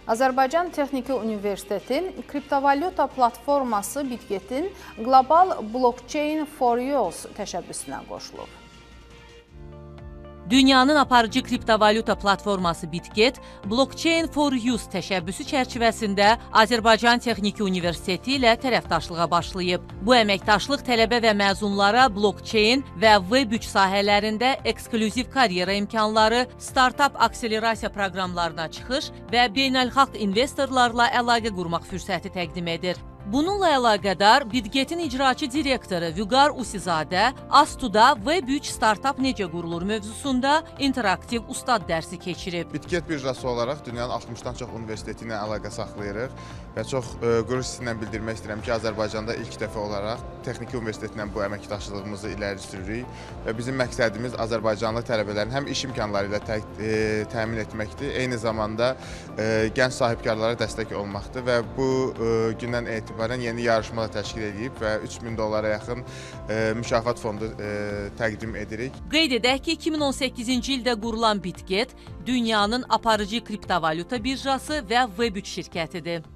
Azərbaycan Texniki Universiteti kriptovalyuta platforması Bitget'in Global Blockchain for Use təşəbbüsünə qoşulub. Dünyanın aparıcı kriptovalyuta platforması Bitget, Blockchain for Use təşəbbüsü çərçivəsində Azərbaycan Texniki Universiteti ilə tərəfdaşlığa başlayıb. Bu əməkdaşlıq tələbə və məzunlara blockchain və Web3 sahələrində eksklüziv karyera imkanları, startup akselerasiya proqramlarına çıxış və beynəlxalq investorlarla əlaqə qurmaq fürsəti təqdim edir. Bununla əlaqədar Bitget'in icraçı direktoru Vüqar Usizadə Astuda Web3 startup necə qurulur mövzusunda interaktiv ustad dərsi keçirib. Bitget birjası olaraq dünyanın 60-dan çox universiteti ilə əlaqə saxlayırıq və çox qürur hissi ilə bildirmək istəyirəm ki, Azərbaycanda ilk dəfə olaraq Texniki Universitetlə bu əməkdaşlığımızı iləri sürürük və bizim məqsədimiz Azərbaycanlı tələbələrin həm iş imkanları ilə təmin etməkdir, eyni zamanda gənc sahibkarlara dəstək olmaqdır və bu gündən etibarən yeni yarışma da təşkil edib və $3000 yaxın mükafat fondu təqdim edirik. Qeyd edək ki, 2018-ci ildə qurulan Bitget dünyanın aparıcı kriptovalyuta birjası və Web3 şirkətidir.